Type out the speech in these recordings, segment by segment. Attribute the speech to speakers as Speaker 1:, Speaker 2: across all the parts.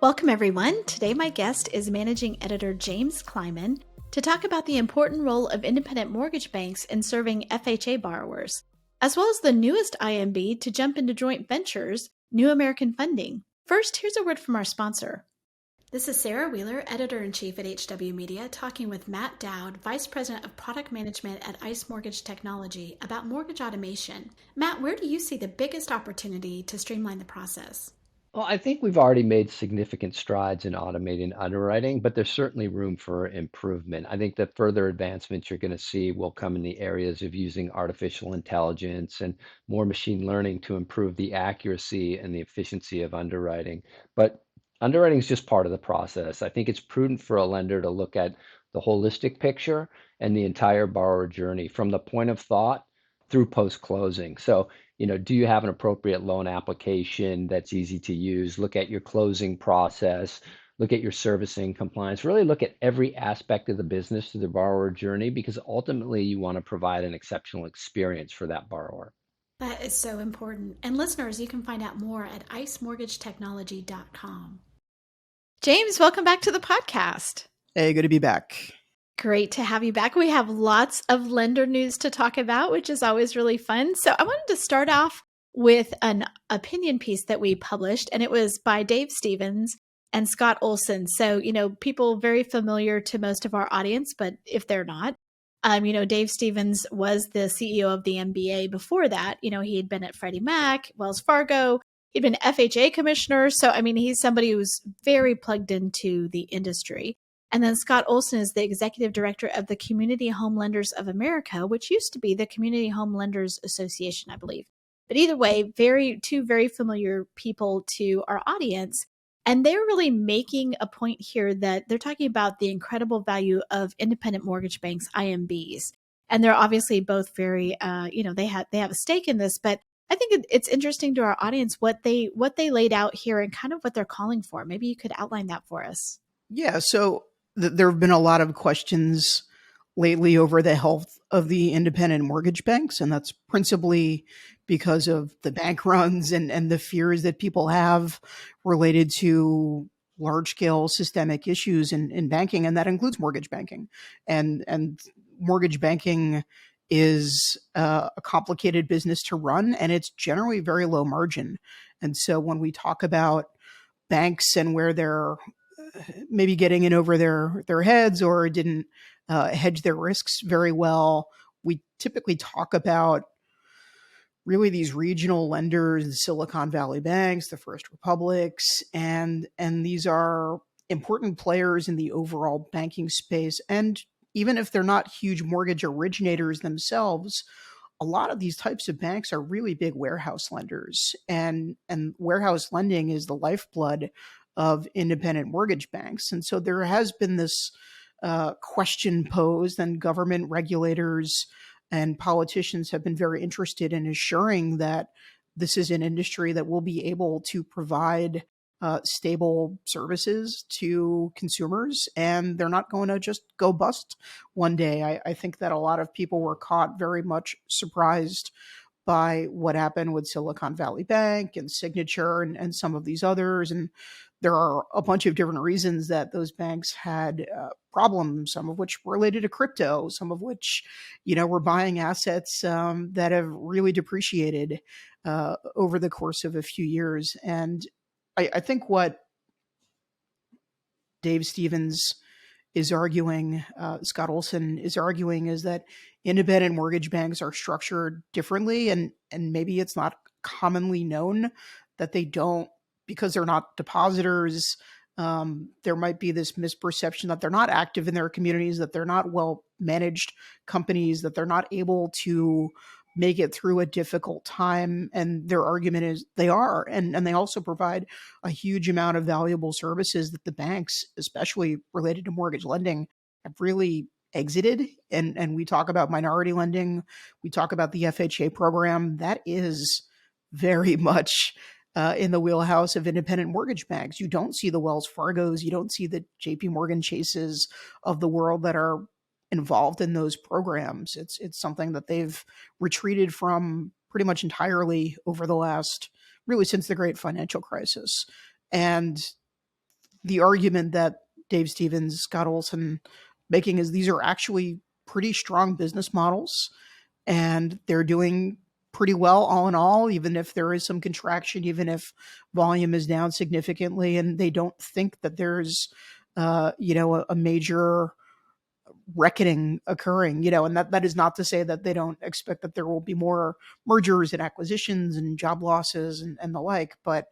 Speaker 1: Welcome, everyone. Today, my guest is Managing Editor James Kleimann to talk about the important role of independent mortgage banks in serving FHA borrowers, as well as the newest IMB to jump into joint ventures, New American Funding. First, here's a word from our sponsor. This is Sarah Wheeler, Editor-in-Chief at HW Media, talking with Matt Dowd, Vice President of Product Management at ICE Mortgage Technology, about mortgage automation. Matt, where do you see the biggest opportunity to streamline the process?
Speaker 2: Well, I think we've already made significant strides in automating underwriting, but there's certainly room for improvement. I think the further advancements you're going to see will come in the areas of using artificial intelligence and more machine learning to improve the accuracy and the efficiency of underwriting. But underwriting is just part of the process. I think it's prudent for a lender to look at the holistic picture and the entire borrower journey from the point of thought through post-closing. So do you have an appropriate loan application that's easy to use? Look at your closing process, look at your servicing compliance, really look at every aspect of the business through the borrower journey, because ultimately you want to provide an exceptional experience for that borrower.
Speaker 1: That is so important. And listeners, you can find out more at icemortgagetechnology.com. James, welcome back to the podcast.
Speaker 3: Hey, good to be back.
Speaker 1: Great to have you back. We have lots of lender news to talk about, which is always really fun. So I wanted to start off with an opinion piece that we published, and it was by Dave Stevens and Scott Olson. So, people very familiar to most of our audience, but if they're not, Dave Stevens was the CEO of the MBA before that. He had been at Freddie Mac, Wells Fargo. He'd been FHA commissioner. So, he's somebody who's very plugged into the industry. And then Scott Olson is the executive director of the Community Home Lenders of America, which used to be the Community Home Lenders Association, I believe. But either way, two very familiar people to our audience. And they're really making a point here that they're talking about the incredible value of independent mortgage banks, IMBs. And they're obviously both very, they have a stake in this. But I think it's interesting to our audience what they laid out here and kind of what they're calling for. Maybe you could outline that for us.
Speaker 3: Yeah, so there have been a lot of questions lately over the health of the independent mortgage banks, and that's principally because of the bank runs and the fears that people have related to large-scale systemic issues in banking, and that includes mortgage banking. And mortgage banking is a complicated business to run, and it's generally very low margin. And so when we talk about banks and where they're maybe getting in over their heads or didn't hedge their risks very well, we typically talk about really these regional lenders, the Silicon Valley banks, the First Republics, and these are important players in the overall banking space. And even if they're not huge mortgage originators themselves, a lot of these types of banks are really big warehouse lenders, and warehouse lending is the lifeblood of independent mortgage banks. And so there has been this question posed, and government regulators and politicians have been very interested in assuring that this is an industry that will be able to provide stable services to consumers, and they're not going to just go bust one day. I think that a lot of people were caught very much surprised by what happened with Silicon Valley Bank and Signature and some of these others. And there are a bunch of different reasons that those banks had problems, some of which related to crypto, some of which, were buying assets that have really depreciated over the course of a few years. And I think what Dave Stevens is arguing, Scott Olson is arguing, is that independent mortgage banks are structured differently, and maybe it's not commonly known that they don't, because they're not depositors. There might be this misperception that they're not active in their communities, that they're not well managed companies, that they're not able to make it through a difficult time. And their argument is they are. And they also provide a huge amount of valuable services that the banks, especially related to mortgage lending, have really exited. And we talk about minority lending. We talk about the FHA program. That is very much in the wheelhouse of independent mortgage banks. You don't see the Wells Fargos, you don't see the JP Morgan Chases of the world that are involved in those programs. It's something that they've retreated from pretty much entirely over the last, really since the great financial crisis. And the argument that Dave Stevens, Scott Olson making is these are actually pretty strong business models, and they're doing pretty well all in all, even if there is some contraction, even if volume is down significantly, and they don't think that there's a major reckoning occurring, and that is not to say that they don't expect that there will be more mergers and acquisitions and job losses and the like. But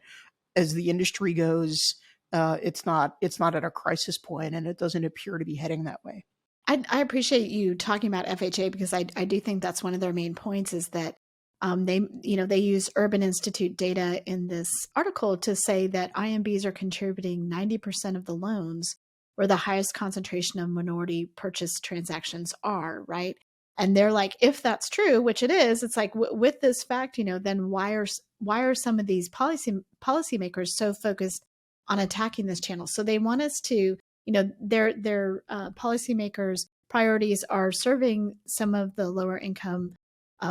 Speaker 3: as the industry goes, it's not at a crisis point, and it doesn't appear to be heading that way.
Speaker 1: I appreciate you talking about FHA because I do think that's one of their main points is that they use Urban Institute data in this article to say that IMBs are contributing 90% of the loans where the highest concentration of minority purchase transactions are, right? And they're like, if that's true, which it is, it's like with this fact, then why are some of these policymakers so focused on attacking this channel? So they want us to, their policymakers' priorities are serving some of the lower income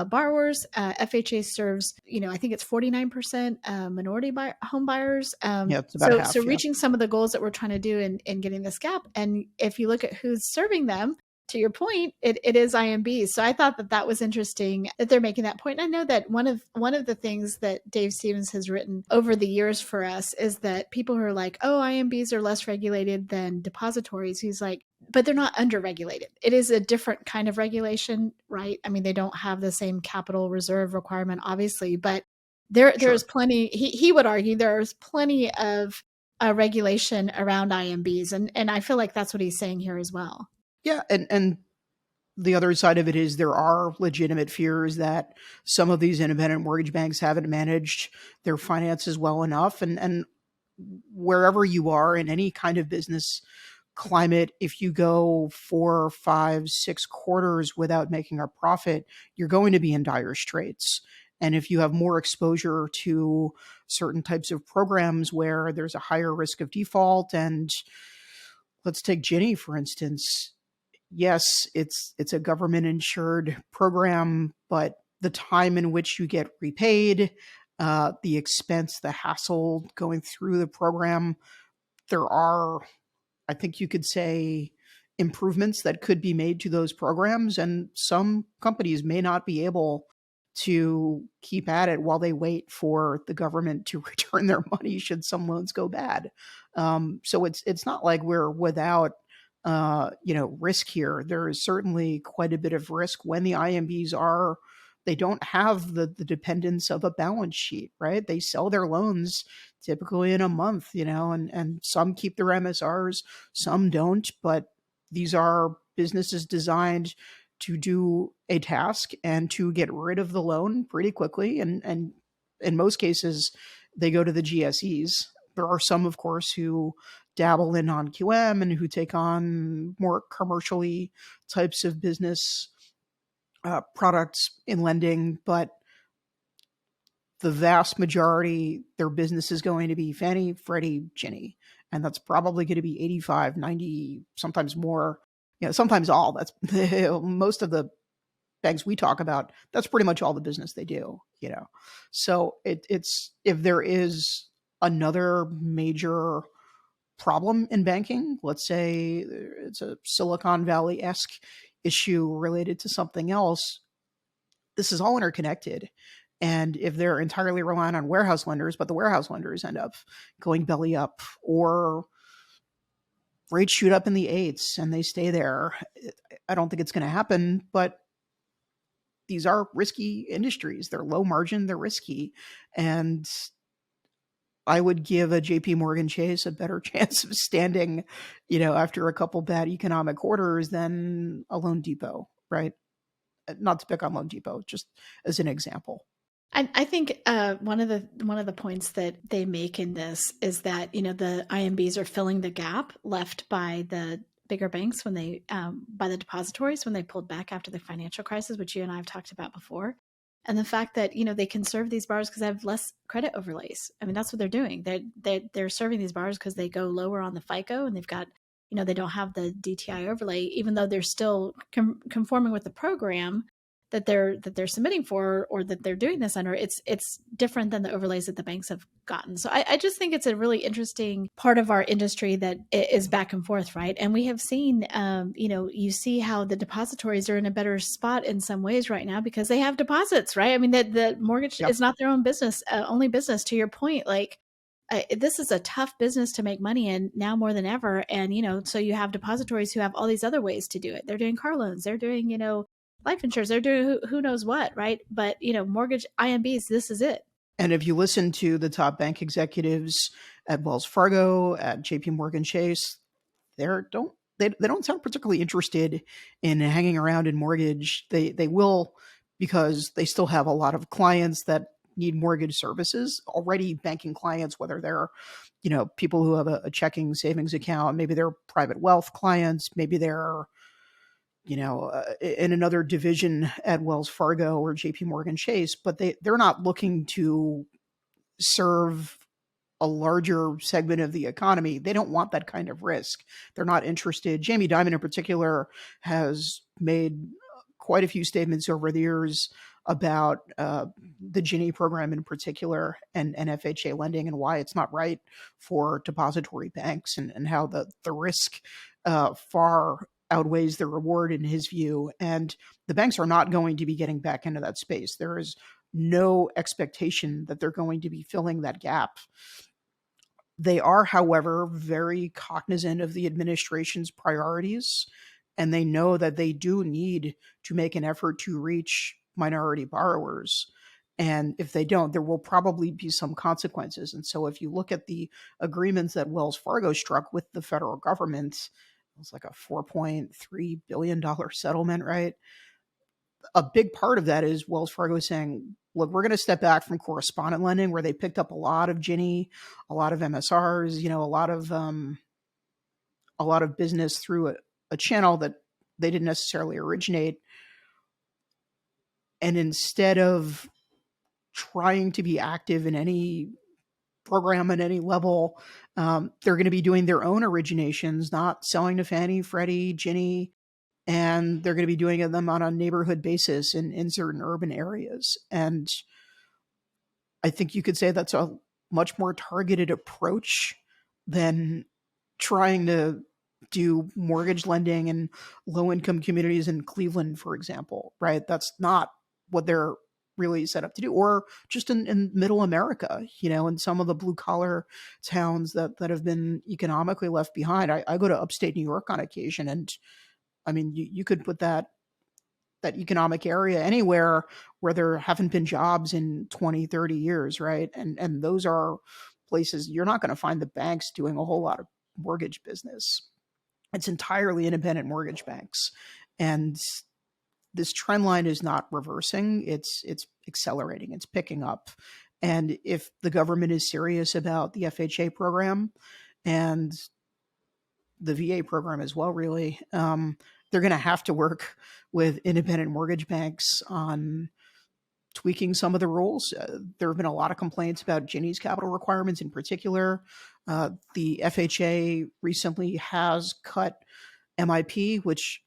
Speaker 1: borrowers. FHA serves, I think it's 49% minority home buyers.
Speaker 3: Yeah, it's about half.
Speaker 1: So reaching some of the goals that we're trying to do in getting this gap. And if you look at who's serving them, to your point, it is IMBs. So I thought that was interesting that they're making that point. And I know that one of the things that Dave Stevens has written over the years for us is that people who are like, oh, IMBs are less regulated than depositories. He's like, but they're not under-regulated. It is a different kind of regulation, right? I mean, they don't have the same capital reserve requirement, obviously, but there's plenty, he would argue there's plenty of regulation around IMBs. And I feel like that's what he's saying here as well.
Speaker 3: Yeah, and the other side of it is there are legitimate fears that some of these independent mortgage banks haven't managed their finances well enough. And wherever you are in any kind of business climate, if you go 4, 5, 6 quarters without making a profit, you're going to be in dire straits. And if you have more exposure to certain types of programs where there's a higher risk of default, and let's take Ginny, for instance. Yes, it's a government insured program, but the time in which you get repaid, the expense, the hassle going through the program, there are, I think you could say, improvements that could be made to those programs, and some companies may not be able to keep at it while they wait for the government to return their money should some loans go bad. So it's not like we're without risk here. There is certainly quite a bit of risk when the IMBs they don't have the dependence of a balance sheet, right? They sell their loans typically in a month, and some keep their MSRs, some don't, but these are businesses designed to do a task and to get rid of the loan pretty quickly. And in most cases, they go to the GSEs. There are some, of course, who dabble in non-QM and who take on more commercially types of business products in lending, but the vast majority, their business is going to be Fannie, Freddie, Ginny, and that's probably going to be 85, 90, sometimes more, sometimes all. That's most of the banks we talk about. That's pretty much all the business they do, So it's if there is another major problem in banking, let's say it's a Silicon Valley-esque issue related to something else, this is all interconnected. And if they're entirely reliant on warehouse lenders, but the warehouse lenders end up going belly up, or rates shoot up in the 8s and they stay there, I don't think it's going to happen, but these are risky industries. They're low margin, they're risky. And I would give a JP Morgan Chase a better chance of standing, after a couple bad economic quarters than a Loan Depot, right? Not to pick on Loan Depot, just as an example.
Speaker 1: I think one of the points that they make in this is that the IMBs are filling the gap left by the bigger banks when they by the depositories when they pulled back after the financial crisis, which you and I have talked about before. And the fact that, they can serve these borrowers because they have less credit overlays. I mean, that's what they're doing. They're serving these borrowers because they go lower on the FICO and they've got, they don't have the DTI overlay, even though they're still conforming with the program. they're submitting for, or that they're doing this under, it's different than the overlays that the banks have gotten. So I just think it's a really interesting part of our industry that is back and forth, right? And we have seen, you see how the depositories are in a better spot in some ways right now because they have deposits, right? I mean, the mortgage
Speaker 3: Yep.
Speaker 1: is not their own business, only business. To your point, like this is a tough business to make money in now more than ever. And, so you have depositories who have all these other ways to do it. They're doing car loans, they're doing, life insurance, they're doing who knows what, right? But, mortgage IMBs, this is it.
Speaker 3: And if you listen to the top bank executives at Wells Fargo, at JP Morgan Chase, they don't sound particularly interested in hanging around in mortgage. They will, because they still have a lot of clients that need mortgage services, already banking clients, whether they're, people who have a checking savings account, maybe they're private wealth clients, maybe they're, in another division at Wells Fargo or JP Morgan Chase, but they're not looking to serve a larger segment of the economy. They don't want that kind of risk. They're not interested. Jamie Dimon in particular has made quite a few statements over the years about the Ginnie program in particular and FHA lending and why it's not right for depository banks and how the risk far outweighs the reward in his view. And the banks are not going to be getting back into that space. There is no expectation that they're going to be filling that gap. They are, however, very cognizant of the administration's priorities, and they know that they do need to make an effort to reach minority borrowers. And if they don't, there will probably be some consequences. And so if you look at the agreements that Wells Fargo struck with the federal government, it was like a $4.3 billion settlement, right? A big part of that is Wells Fargo saying, look, we're going to step back from correspondent lending, where they picked up a lot of Ginnie, a lot of MSRs, a lot of business through a channel that they didn't necessarily originate. And instead of trying to be active in any program at any level, they're going to be doing their own originations, not selling to Fannie, Freddie, Ginnie, and they're going to be doing them on a neighborhood basis in certain urban areas. And I think you could say that's a much more targeted approach than trying to do mortgage lending in low-income communities in Cleveland, for example, right? That's not what they're really set up to do, or just in middle America, in some of the blue-collar towns that have been economically left behind. I go to upstate New York on occasion, and I mean, you could put that economic area anywhere where there haven't been jobs in 20, 30 years, right? And those are places you're not going to find the banks doing a whole lot of mortgage business. It's entirely independent mortgage banks. And this trend line is not reversing. It's accelerating. It's picking up. And if the government is serious about the FHA program and the VA program as well, really, they're going to have to work with independent mortgage banks on tweaking some of the rules. There have been a lot of complaints about Ginnie's capital requirements in particular. The FHA recently has cut MIP, which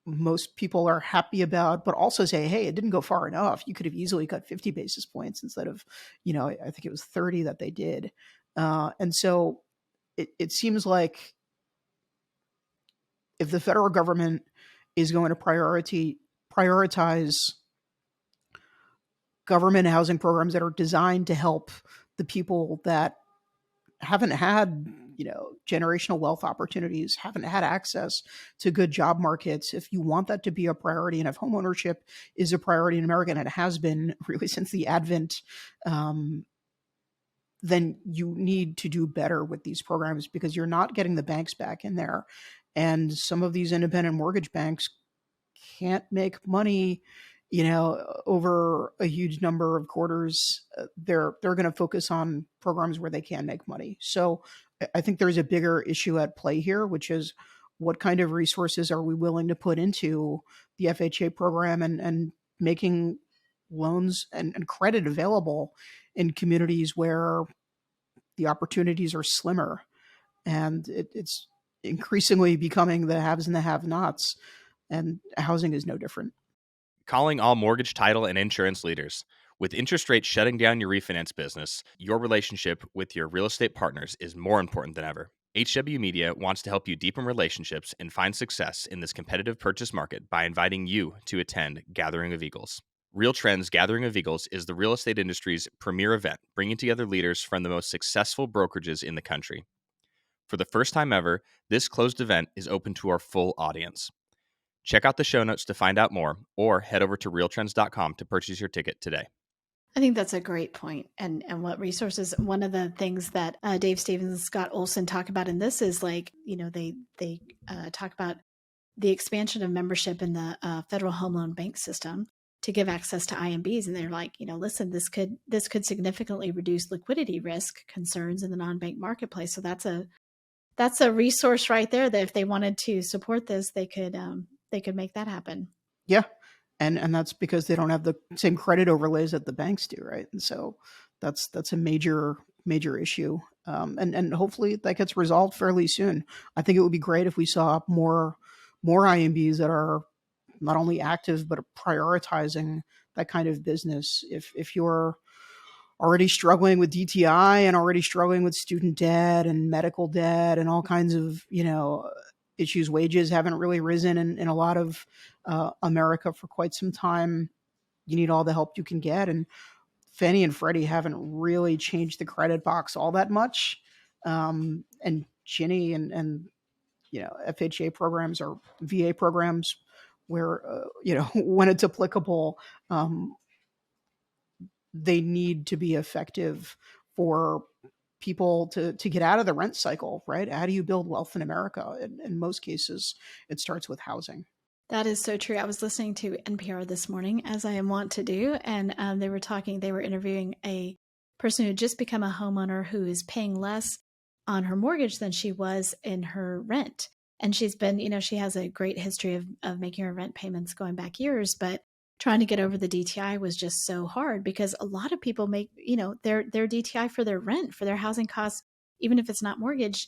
Speaker 3: most people are happy about, but also say, hey, it didn't go far enough. You could have easily cut 50 basis points instead of, I think it was 30 that they did. And so it seems like if the federal government is going to prioritize government housing programs that are designed to help the people that haven't had, generational wealth opportunities, haven't had access to good job markets, if you want that to be a priority, and if homeownership is a priority in America, and it has been really since the advent, then you need to do better with these programs, because you're not getting the banks back in there. And some of these independent mortgage banks can't make money, over a huge number of quarters. They're going to focus on programs where they can make money. So I think there's a bigger issue at play here, which is what kind of resources are we willing to put into the FHA program and making loans and credit available in communities where the opportunities are slimmer. And it's increasingly becoming the haves and the have-nots, and housing is no different.
Speaker 4: Calling all mortgage, title, and insurance leaders. With interest rates shutting down your refinance business, your relationship with your real estate partners is more important than ever. HW Media wants to help you deepen relationships and find success in this competitive purchase market by inviting you to attend Gathering of Eagles. Real Trends Gathering of Eagles is the real estate industry's premier event, bringing together leaders from the most successful brokerages in the country. For the first time ever, this closed event is open to our full audience. Check out the show notes to find out more, or head over to realtrends.com to purchase your ticket today.
Speaker 1: I think that's a great point. And what resources, one of the things that Dave Stevens and Scott Olson talk about in this is like, they talk about the expansion of membership in the federal home loan bank system to give access to IMBs. And they're like, listen, this could significantly reduce liquidity risk concerns in the non-bank marketplace. So that's a resource right there that if they wanted to support this, they could make that happen.
Speaker 3: Yeah. And that's because they don't have the same credit overlays that the banks do, right? And so that's a major issue. And hopefully that gets resolved fairly soon. I think it would be great if we saw more IMBs that are not only active but prioritizing that kind of business. If you're already struggling with DTI and already struggling with student debt and medical debt and all kinds of issues, wages haven't really risen in a lot of America for quite some time. You need all the help you can get, and Fannie and Freddie haven't really changed the credit box all that much. And Ginnie and FHA programs or VA programs where when it's applicable, they need to be effective for people to get out of the rent cycle, right? How do you build wealth in America? In most cases, it starts with housing.
Speaker 1: That is so true. I was listening to NPR this morning, as I am wont to do, and they were interviewing a person who had just become a homeowner who is paying less on her mortgage than she was in her rent. And she's been, she has a great history of making her rent payments going back years, but trying to get over the DTI was just so hard because a lot of people make, their DTI for their rent, for their housing costs, even if it's not mortgage,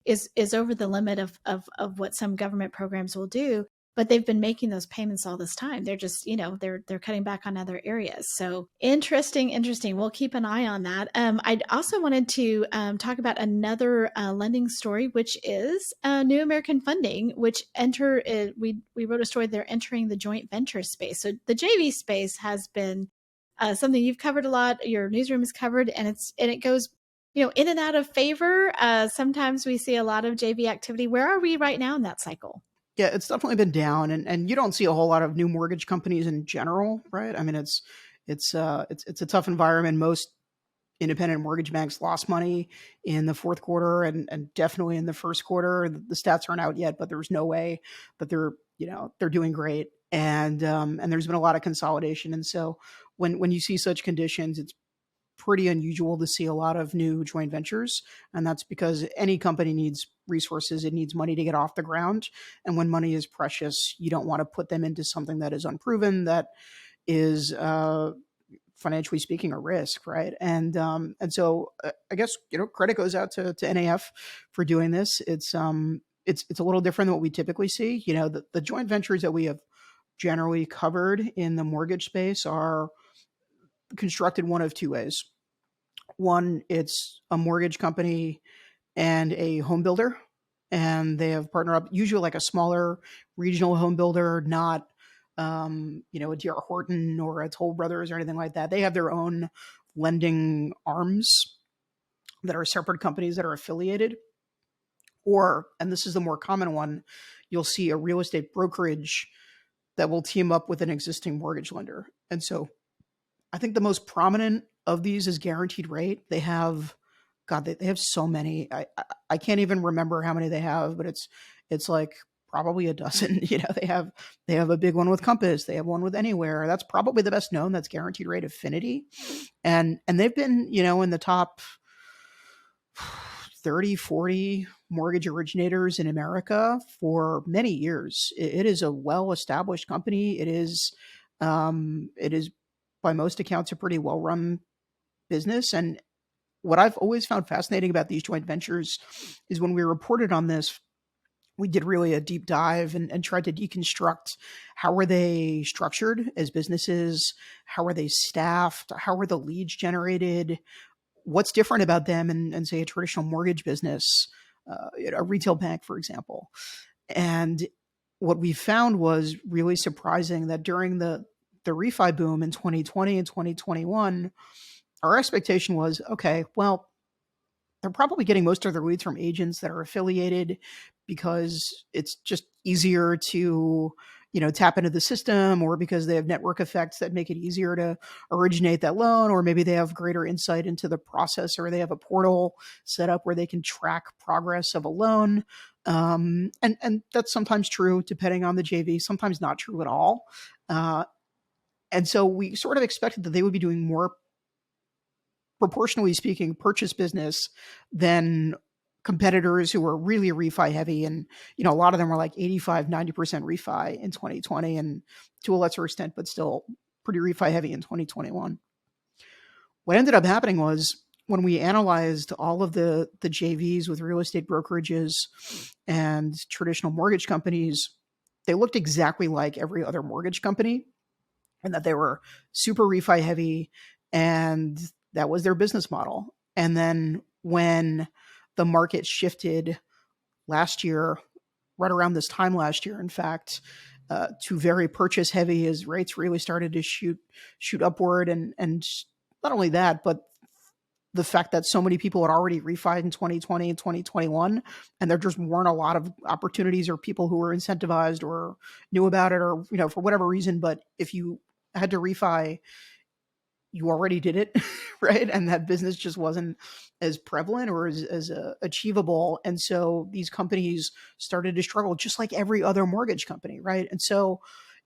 Speaker 1: is over the limit of what some government programs will do. But they've been making those payments all this time. They're just, they're cutting back on other areas. So interesting. We'll keep an eye on that. I also wanted to talk about another lending story, which is New American Funding, which we wrote a story, they're entering the joint venture space. So the JV space has been something you've covered a lot, your newsroom has covered, and it goes in and out of favor. Sometimes we see a lot of JV activity. Where are we right now in that cycle?
Speaker 3: Yeah, it's definitely been down, and you don't see a whole lot of new mortgage companies in general, right? I mean, it's a tough environment. Most independent mortgage banks lost money in the fourth quarter and definitely in the first quarter. The stats aren't out yet, but there's no way that they're doing great. And there's been a lot of consolidation. And so when you see such conditions, it's pretty unusual to see a lot of new joint ventures. And that's because any company needs resources. It needs money to get off the ground. And when money is precious, you don't want to put them into something that is unproven, that is, financially speaking, a risk, right? And so I guess credit goes out to NAF for doing this. It's a little different than what we typically see. The joint ventures that we have generally covered in the mortgage space are constructed one of two ways. One, it's a mortgage company and a home builder, and they have partnered up, usually like a smaller regional home builder, not a D.R. Horton or a Toll Brothers or anything like that. They have their own lending arms that are separate companies that are affiliated. Or, and this is the more common one, you'll see a real estate brokerage that will team up with an existing mortgage lender. And so I think the most prominent of these is Guaranteed Rate. They have so many. I can't even remember how many they have, but it's like probably a dozen. They have a big one with Compass. They have one with Anywhere. That's probably the best known. That's Guaranteed Rate Affinity. And they've been, in the top 30, 40 mortgage originators in America for many years. It is a well-established company. It is by most accounts a pretty well-run business. And what I've always found fascinating about these joint ventures is when we reported on this we did really a deep dive and tried to deconstruct how are they structured as businesses, how are they staffed, how are the leads generated, what's different about them and say a traditional mortgage business, a retail bank, for example. And what we found was really surprising that during the refi boom in 2020 and 2021, our expectation was, okay, well, they're probably getting most of their leads from agents that are affiliated because it's just easier to, tap into the system, or because they have network effects that make it easier to originate that loan, or maybe they have greater insight into the process, or they have a portal set up where they can track progress of a loan. And that's sometimes true depending on the JV, sometimes not true at all. And so we sort of expected that they would be doing more, proportionally speaking, purchase business than competitors who were really refi heavy. And, a lot of them were like 85, 90% refi in 2020, and to a lesser extent, but still pretty refi heavy in 2021. What ended up happening was when we analyzed all of the JVs with real estate brokerages and traditional mortgage companies, they looked exactly like every other mortgage company, and that they were super refi heavy, and that was their business model. And then when the market shifted last year, right around this time last year, in fact, to very purchase heavy, as rates really started to shoot upward. And not only that, but the fact that so many people had already refied in 2020 and 2021, and there just weren't a lot of opportunities or people who were incentivized or knew about it, or, for whatever reason. But if you had to refi, you already did it, right? And that business just wasn't as prevalent or as achievable. And so these companies started to struggle, just like every other mortgage company, right? And so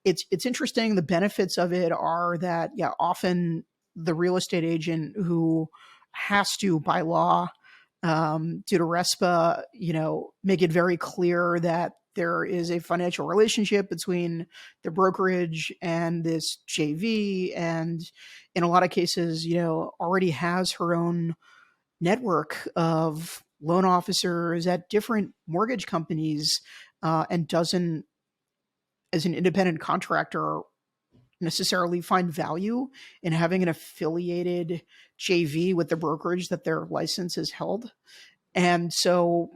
Speaker 3: it's interesting. The benefits of it are that, yeah, often the real estate agent who has to, by law, due to RESPA, make it very clear that there is a financial relationship between the brokerage and this JV, and in a lot of cases, already has her own network of loan officers at different mortgage companies, and doesn't, as an independent contractor, necessarily find value in having an affiliated JV with the brokerage that their license is held. And so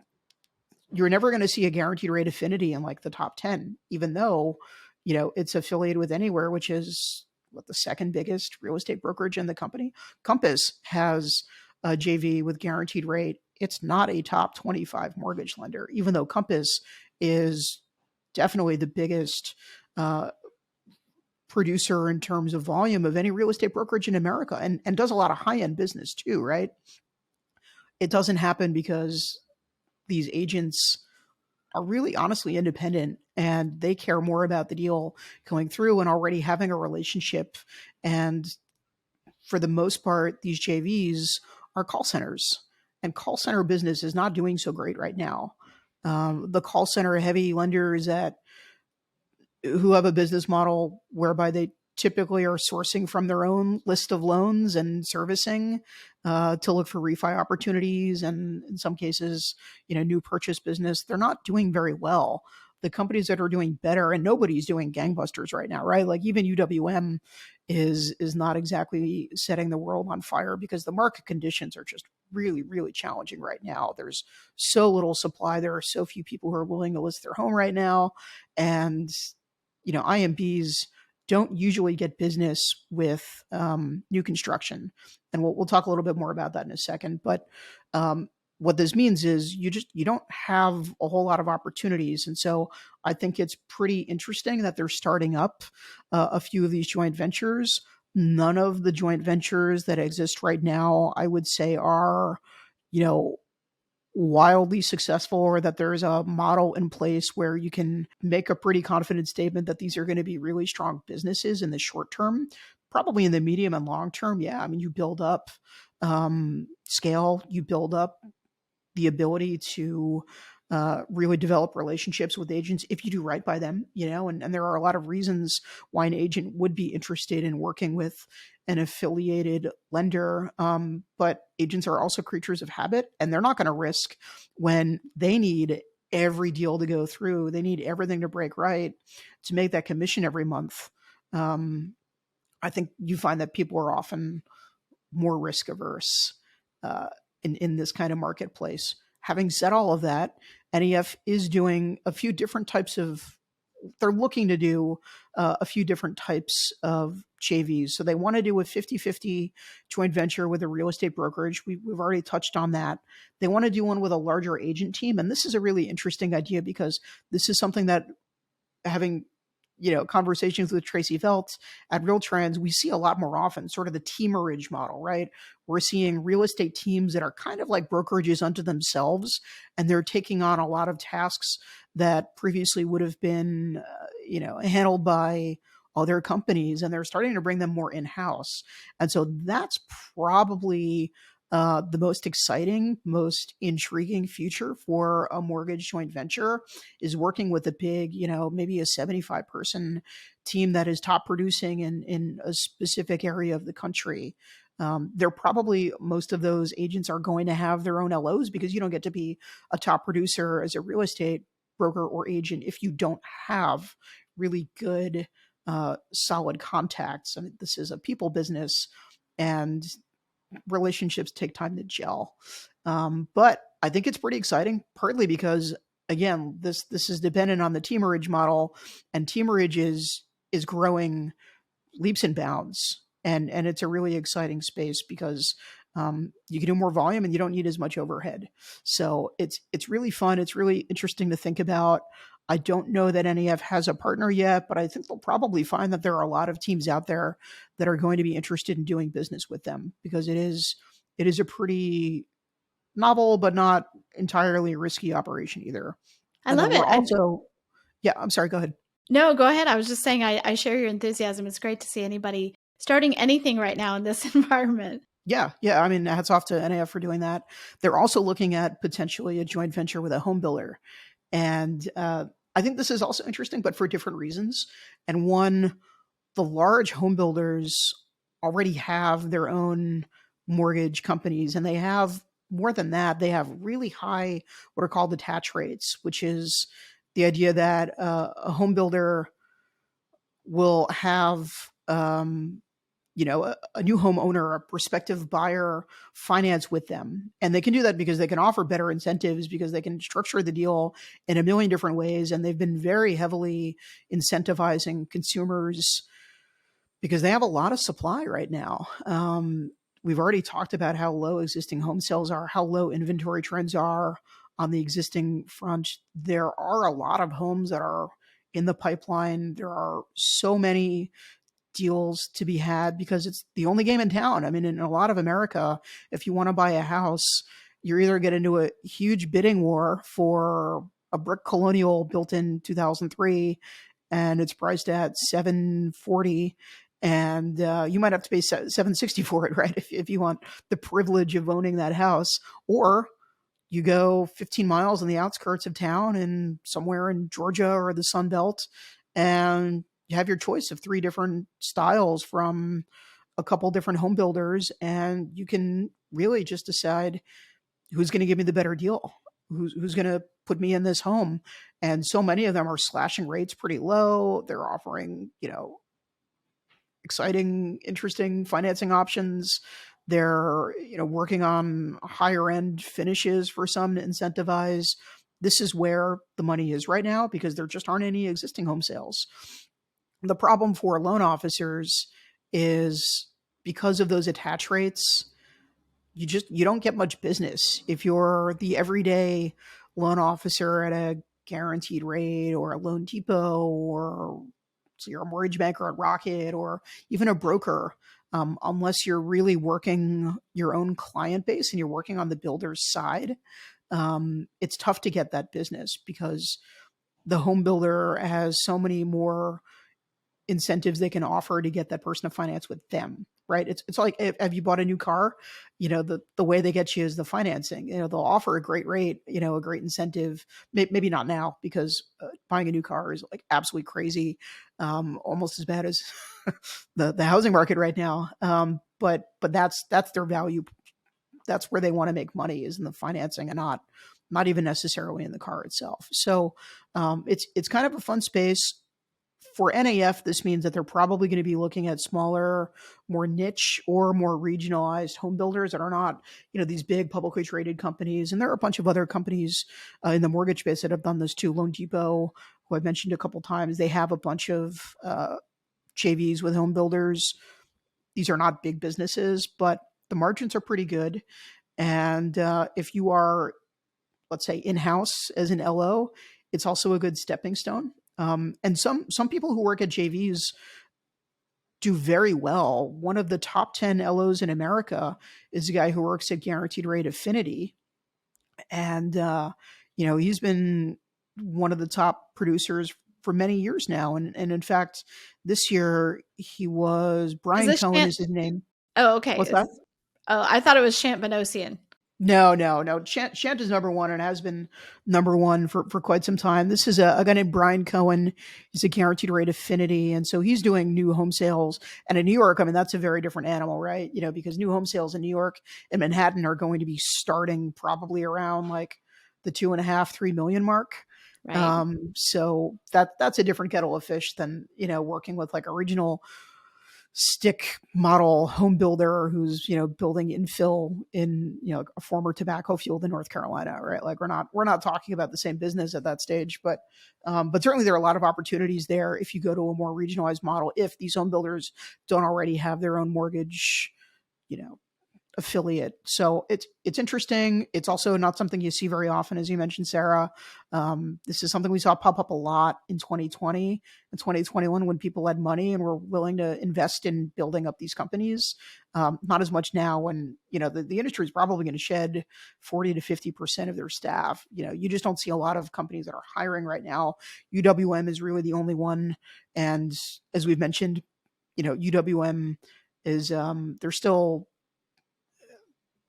Speaker 3: you're never going to see a guaranteed rate affinity in like the top 10, even though, it's affiliated with Anywhere, which is what, the second biggest real estate brokerage in the company. Compass has a JV with guaranteed rate. It's not a top 25 mortgage lender, even though Compass is definitely the biggest producer in terms of volume of any real estate brokerage in America, and does a lot of high-end business too, right? It doesn't happen because these agents are really honestly independent, and they care more about the deal going through and already having a relationship. And for the most part, these JVs are call centers, and call center business is not doing so great right now. The call center heavy lenders who have a business model whereby they typically are sourcing from their own list of loans and servicing to look for refi opportunities, and in some cases, new purchase business, they're not doing very well. The companies that are doing better, and nobody's doing gangbusters right now, right? Like even UWM is not exactly setting the world on fire, because the market conditions are just really, really challenging right now. There's so little supply. There are so few people who are willing to list their home right now. And IMBs don't usually get business with new construction. And we'll talk a little bit more about that in a second. But what this means is you don't have a whole lot of opportunities. And so I think it's pretty interesting that they're starting up a few of these joint ventures. None of the joint ventures that exist right now, I would say, are, wildly successful, or that there's a model in place where you can make a pretty confident statement that these are going to be really strong businesses in the short term. Probably in the medium and long term, yeah. I mean, you build up scale, you build up the ability to really develop relationships with agents if you do right by them, and there are a lot of reasons why an agent would be interested in working with an affiliated lender. But agents are also creatures of habit, and they're not going to risk when they need every deal to go through. They need everything to break right to make that commission every month. I think you find that people are often more risk averse uh, in this kind of marketplace. Having said all of that, NEF is doing a few different types of, they're looking to do a few different types of JVs. So they want to do a 50-50 joint venture with a real estate brokerage. We've already touched on that. They want to do one with a larger agent team. And this is a really interesting idea because this is something that, having conversations with Tracy Veltz at Real Trends, we see a lot more often, sort of the teamerage model, right? We're seeing real estate teams that are kind of like brokerages unto themselves, and they're taking on a lot of tasks that previously would have been, handled by other companies, and they're starting to bring them more in-house. And so that's probably the most exciting, most intriguing future for a mortgage joint venture, is working with a big, maybe a 75-person team that is top producing in a specific area of the country. They're probably, most of those agents are going to have their own LOs, because you don't get to be a top producer as a real estate broker or agent if you don't have really good, solid contacts. I mean, this is a people business, and relationships take time to gel. But I think it's pretty exciting, partly because, again, this is dependent on the teamerage model, and teamerage is growing leaps and bounds, and it's a really exciting space because you can do more volume and you don't need as much overhead. So it's really fun. It's really interesting to think about. I don't know that NEF has a partner yet, but I think they'll probably find that there are a lot of teams out there that are going to be interested in doing business with them, because it is a pretty novel but not entirely risky operation either.
Speaker 1: I
Speaker 3: And then
Speaker 1: love
Speaker 3: we're
Speaker 1: it.
Speaker 3: also, yeah, I'm sorry, go ahead.
Speaker 1: No, go ahead. I was just saying I share your enthusiasm. It's great to see anybody starting anything right now in this environment.
Speaker 3: Yeah. I mean, hats off to NAF for doing that. They're also looking at potentially a joint venture with a home builder. And I think this is also interesting, but for different reasons. And one, the large home builders already have their own mortgage companies, and they have, more than that, they have really high, what are called attach rates, which is the idea that a home builder will have a new homeowner, a prospective buyer, finance with them. And they can do that because they can offer better incentives, because they can structure the deal in a million different ways. And they've been very heavily incentivizing consumers because they have a lot of supply right now. We've already talked about how low existing home sales are, how low inventory trends are on the existing front. There are a lot of homes that are in the pipeline. There are so many deals to be had because it's the only game in town. I mean, in a lot of America, if you want to buy a house, you're either get into a huge bidding war for a brick colonial built in 2003 and it's priced at $740, and you might have to pay $760 for it, right? If you want the privilege of owning that house, or you go 15 miles on the outskirts of town and somewhere in Georgia or the Sun Belt, and you have your choice of 3 different styles from a couple different home builders, and you can really just decide who's going to give me the better deal, who's going to put me in this home. And so many of them are slashing rates pretty low. They're offering, exciting, interesting financing options. They're, working on higher end finishes for some to incentivize. This is where the money is right now because there just aren't any existing home sales. The problem for loan officers is because of those attach rates, you don't get much business. If you're the everyday loan officer at a guaranteed rate or a Loan Depot, or so you're a mortgage banker at Rocket, or even a broker, unless you're really working your own client base and you're working on the builder's side, it's tough to get that business because the home builder has so many more incentives they can offer to get that person to finance with them, right? It's like, have you bought a new car? The way they get you is the financing. They'll offer a great rate, a great incentive. Maybe not now because buying a new car is like absolutely crazy, almost as bad as the housing market right now. But that's their value. That's where they want to make money, is in the financing and not not even necessarily in the car itself. So it's kind of a fun space. For NAF, this means that they're probably going to be looking at smaller, more niche or more regionalized home builders that are not, these big publicly traded companies. And there are a bunch of other companies in the mortgage space that have done this too. Loan Depot, who I've mentioned a couple of times, they have a bunch of JVs with home builders. These are not big businesses, but the margins are pretty good. And if you are, let's say, in-house as an LO, it's also a good stepping stone. And some people who work at JVs do very well. One of the top 10 LOs in America is a guy who works at Guaranteed Rate Affinity. And, he's been one of the top producers for many years now. And in fact, this year he was, Brian Cohen is his name.
Speaker 1: Oh, okay.
Speaker 3: What's that?
Speaker 1: Oh, I thought it was Shant Benosian.
Speaker 3: No. Shant is number one and has been number one for quite some time. This is a guy named Brian Cohen. He's a Guaranteed Rate Affinity. And so he's doing new home sales. And in New York, that's a very different animal, right? Because new home sales in New York and Manhattan are going to be starting probably around like the 2.5-3 million mark. Right. So that's a different kettle of fish than, working with like a regional stick model home builder who's, building infill in, a former tobacco field in North Carolina, right? Like we're not talking about the same business at that stage, but certainly there are a lot of opportunities there if you go to a more regionalized model, if these home builders don't already have their own mortgage, affiliate. So it's interesting. It's also not something you see very often, as you mentioned, Sarah. This is something we saw pop up a lot in 2020 and 2021 when people had money and were willing to invest in building up these companies. Not as much now when, the industry is probably going to shed 40 to 50% of their staff. You just don't see a lot of companies that are hiring right now. UWM is really the only one. And as we've mentioned, UWM is,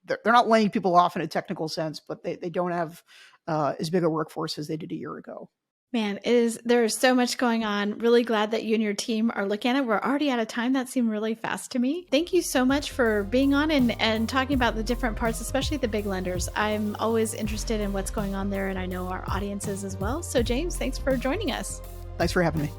Speaker 3: they're not laying people off in a technical sense, but they don't have as big a workforce as they did a year ago.
Speaker 1: Man, there's so much going on. Really glad that you and your team are looking at it. We're already out of time. That seemed really fast to me. Thank you so much for being on and talking about the different parts, especially the big lenders. I'm always interested in what's going on there, and I know our audiences as well. So James, thanks for joining us.
Speaker 3: Thanks for having me.